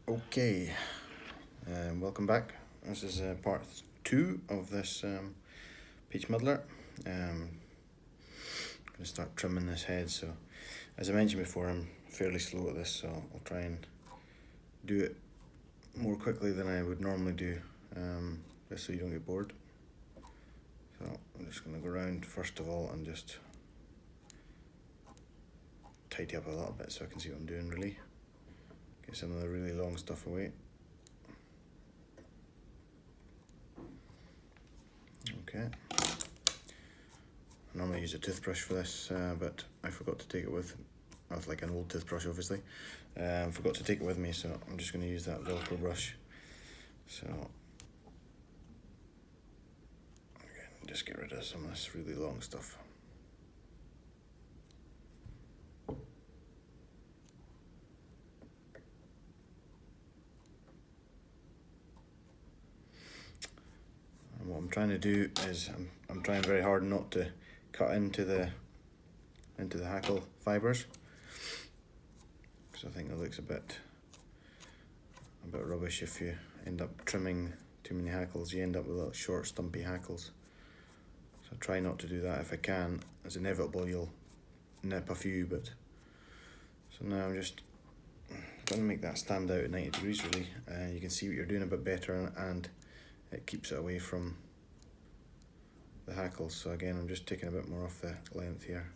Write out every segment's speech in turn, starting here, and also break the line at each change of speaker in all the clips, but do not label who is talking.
Okay, welcome back. This is part 2 of this peach muddler. I'm going to start trimming this head. So as I mentioned before, I'm fairly slow at this, so I'll try and do it more quickly than I would normally do, just so you don't get bored. So I'm just going to go around first of all and just tidy up a little bit so I can see what I'm doing really. Get some of the really long stuff away. Okay. I normally use a toothbrush for this, but I forgot to take it with like an old toothbrush obviously. Forgot to take it with me, so I'm just going to use that Velcro brush. So again, just get rid of some of this really long stuff. And what I'm trying to do is I'm trying very hard not to cut into the hackle fibres, because I think it looks a bit rubbish if you end up trimming too many hackles. You end up with little short stumpy hackles, so try not to do that if I can. It's inevitable you'll nip a few, but so now I'm just going to make that stand out at 90 degrees really, and you can see what you're doing a bit better, and it keeps it away from the hackles. So again, I'm just taking a bit more off the length here.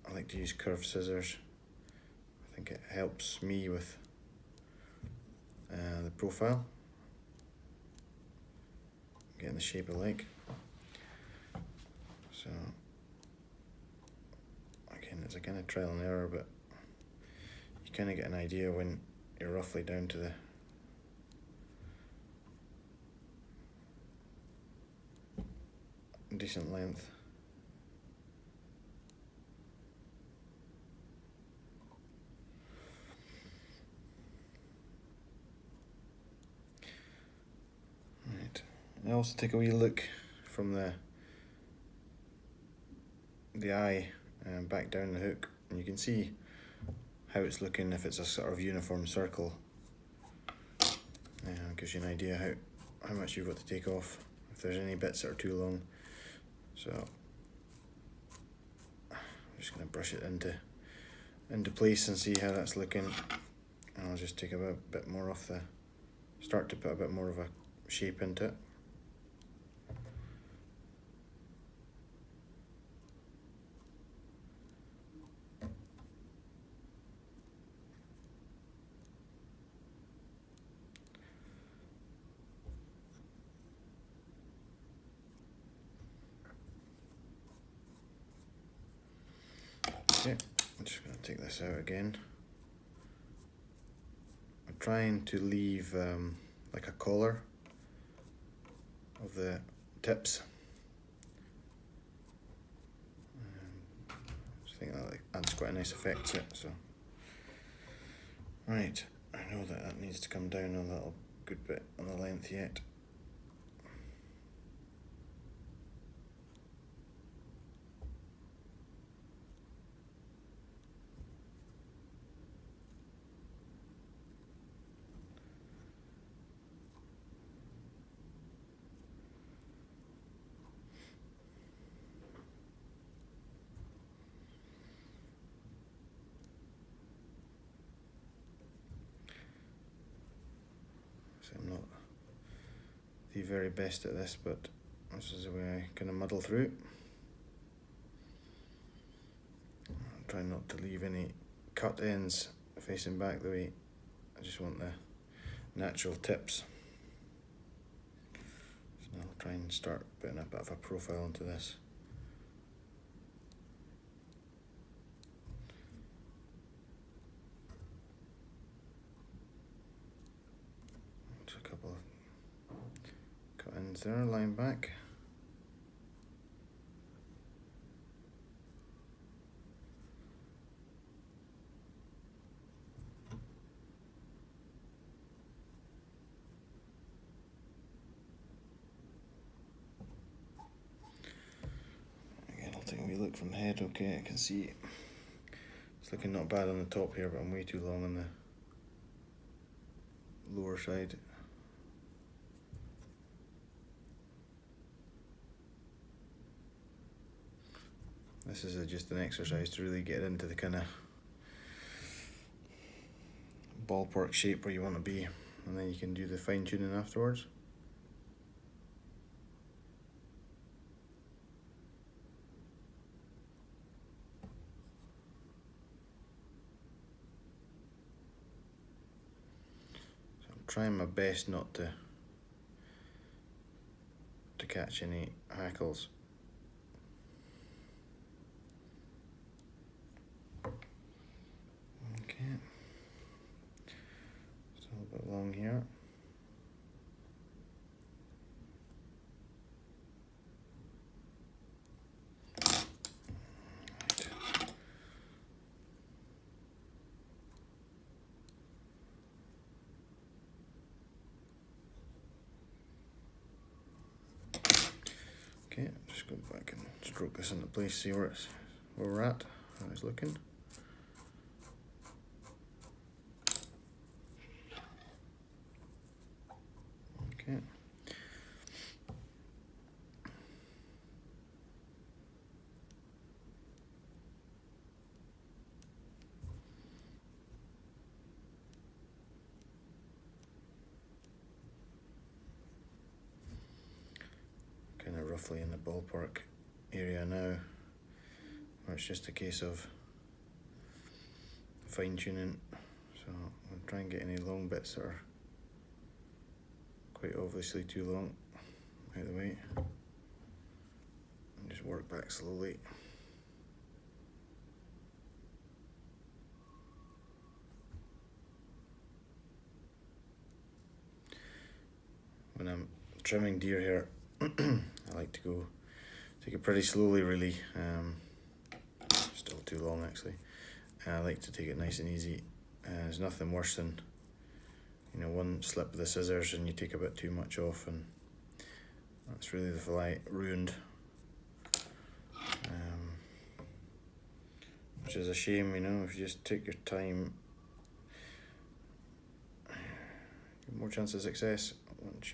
I like to use curved scissors. I think it helps me with the profile, getting the shape I like. So again, it's a kind of trial and error, but you kind of get an idea when you're roughly down to the decent length. Right. I also take a wee look from the eye and back down the hook, and you can see how it's looking if it's a sort of uniform circle. Gives you an idea how much you've got to take off if there's any bits that are too long. So I'm just going to brush it into place and see how that's looking, and I'll just take a bit more off start to put a bit more of a shape into it. Okay, I'm just going to take this out again. I'm trying to leave like a collar of the tips. I just think that adds quite a nice effect to it. So, right, I know that needs to come down a little good bit on the length yet. I'm not the very best at this, but this is the way I kind of muddle through. I'm trying not to leave any cut ends facing back the way. I just want the natural tips. So I'll try and start putting a bit of a profile into this. A couple of cut ends there, line back. Again, I'll take a wee look from the head. Okay, I can see It's looking not bad on the top here, but I'm way too long on the lower side. This is just an exercise to really get into the kind of ballpark shape where you want to be, and then you can do the fine tuning afterwards. So I'm trying my best not to catch any hackles. Okay, still a bit long here. Okay, just go back and stroke this into place, see where we're at, how it's looking. Okay. Kind of roughly in the ballpark area now, where it's just a case of fine tuning. So I'll try and get any long bits that are quite obviously too long out of the way, and just work back slowly. When I'm trimming deer here, I like to take it pretty slowly, really. Still too long actually. I like to take it nice and easy. There's nothing worse than, you know, one slip of the scissors and you take a bit too much off, and that's really the fillet ruined. Which is a shame, you know. If you just take your time, more chance of success. Once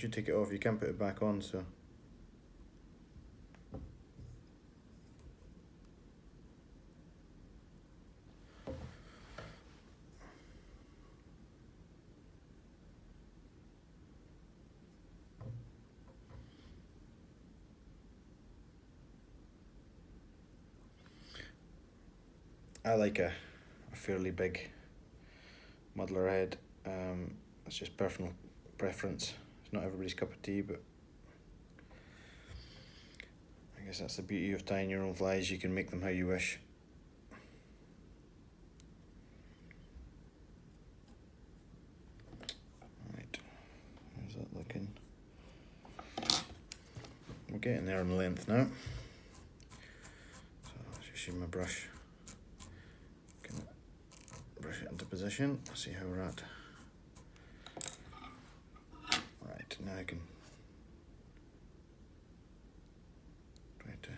you take it off, you can't put it back on, so. I like a fairly big muddler head. It's just personal preference. It's not everybody's cup of tea, but I guess that's the beauty of tying your own flies. You can make them how you wish. Right, how's that looking? We're getting there in length now. So I'll just use my brush. Brush it into position, see how we're at. Right, now I can try to a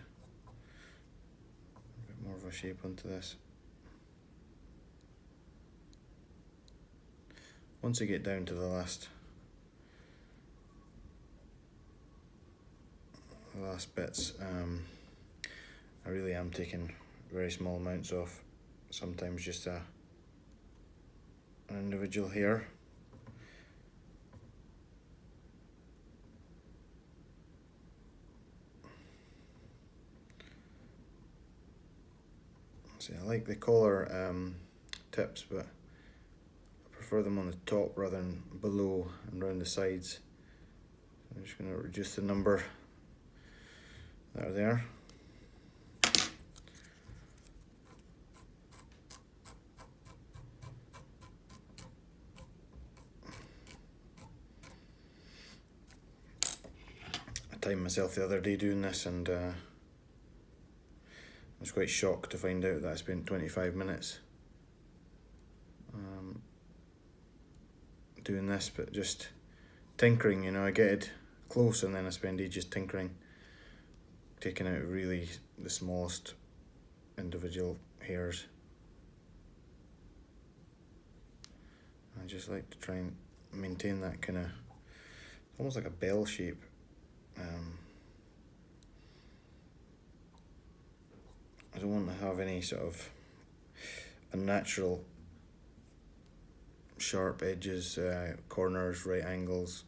bit more of a shape onto this. Once I get down to the last bits, I really am taking very small amounts off, sometimes just an individual hair. See, I like the collar tips, but I prefer them on the top rather than below and around the sides. So I'm just going to reduce the number that are there. I timed myself the other day doing this, and I was quite shocked to find out that I spent 25 minutes doing this, but just tinkering, you know. I get it close and then I spend ages tinkering, taking out really the smallest individual hairs. I just like to try and maintain that kind of, almost like a bell shape. I don't want to have any sort of unnatural sharp edges, corners, right angles.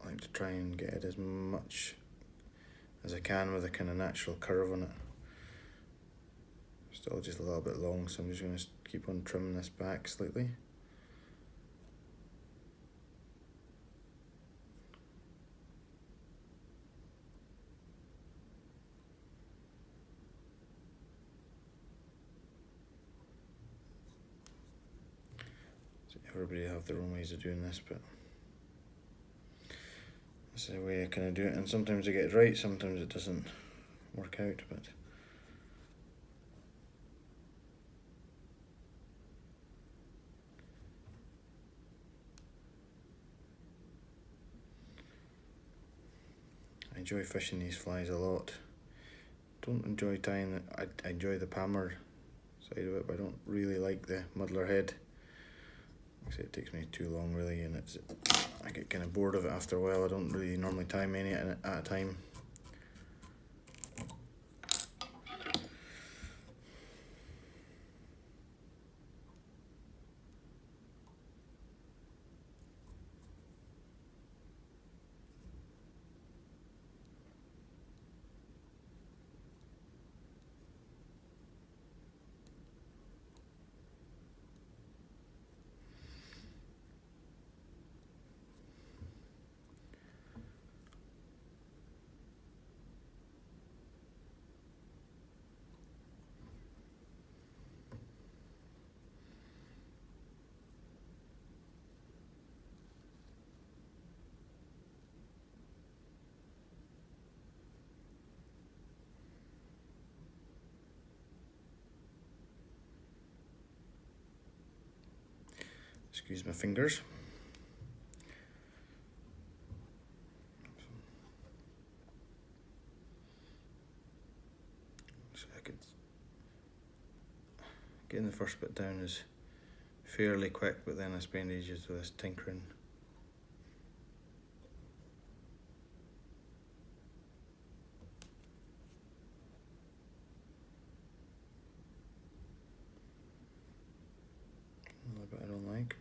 I like to try and get it as much as I can with a kind of natural curve on it. Still just a little bit long, so I'm just going to keep on trimming this back slightly. So everybody have their own ways of doing this, but this is the way I kind of do it, and sometimes I get it right, sometimes it doesn't work out, but I enjoy fishing these flies a lot. Don't enjoy tying it. I enjoy the palmer side of it, but I don't really like the muddler head. Like I say, it takes me too long really, and I get kind of bored of it after a while. I don't really normally tie many at a time. Excuse my fingers. So I could, getting the first bit down is fairly quick, but then I spend ages with this tinkering. A little bit I don't like.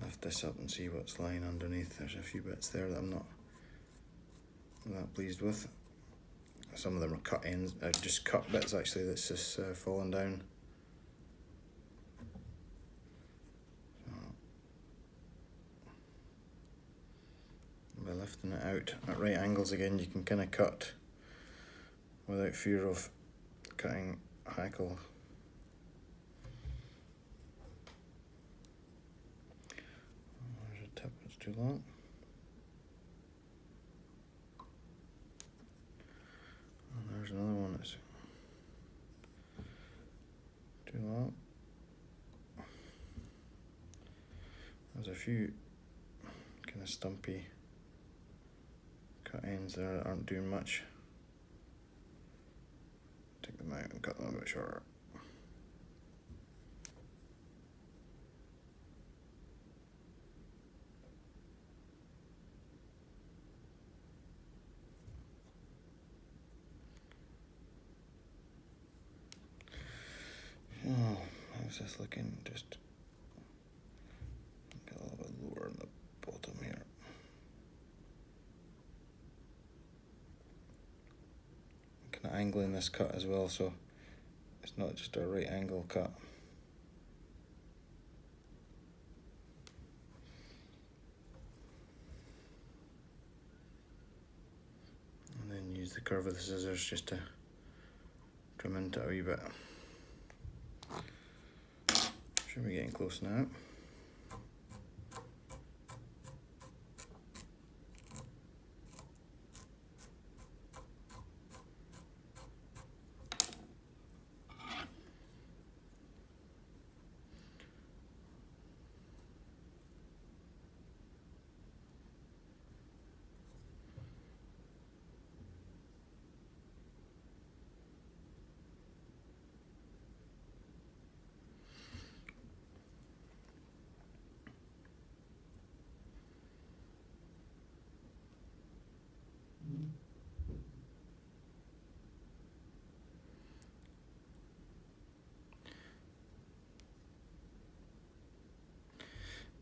Lift this up and see what's lying underneath. There's a few bits there that I'm not that pleased with. Some of them are cut ends, just cut bits actually, that's just fallen down. By lifting it out at right angles again, you can kind of cut without fear of cutting hackle. There's a tip that's too long. And there's another one that's too long. There's a few kind of stumpy cut ends there that aren't doing much. Take them out and cut them a bit shorter. Oh, how's this looking? Just get a little bit lower on the bottom here. I'm kind of angling this cut as well, so it's not just a right angle cut. And then use the curve of the scissors just to trim into it a wee bit. Should be getting close now.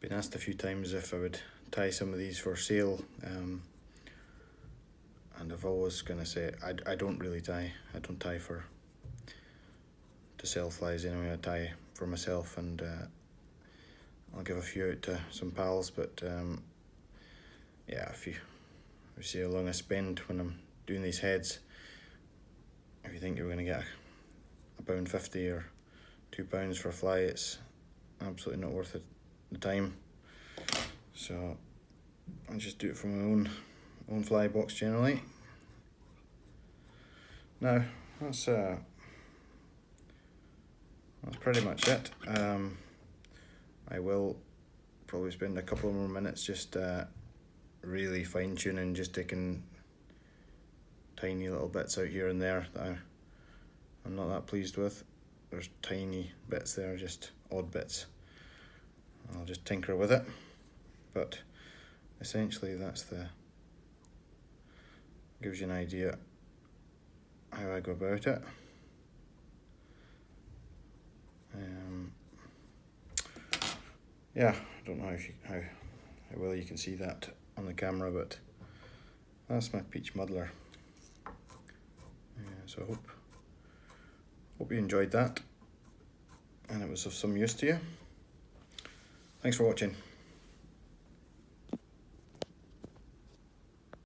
Been asked a few times if I would tie some of these for sale, and I've always gonna say I don't really tie. I don't tie to sell flies anyway. I tie for myself, and I'll give a few out to some pals. But yeah, if you see how long I spend when I'm doing these heads, if you think you're gonna get £1.50 or £2 for a fly, it's absolutely not worth it, the time. So I just do it from my own fly box generally. Now that's pretty much it. I will probably spend a couple more minutes just really fine tuning, just taking tiny little bits out here and there that I'm not that pleased with. There's tiny bits there, just odd bits. I'll just tinker with it, but essentially gives you an idea how I go about it. Yeah, I don't know how well you can see that on the camera, but that's my peach muddler. So I hope you enjoyed that and it was of some use to you. Thanks for watching.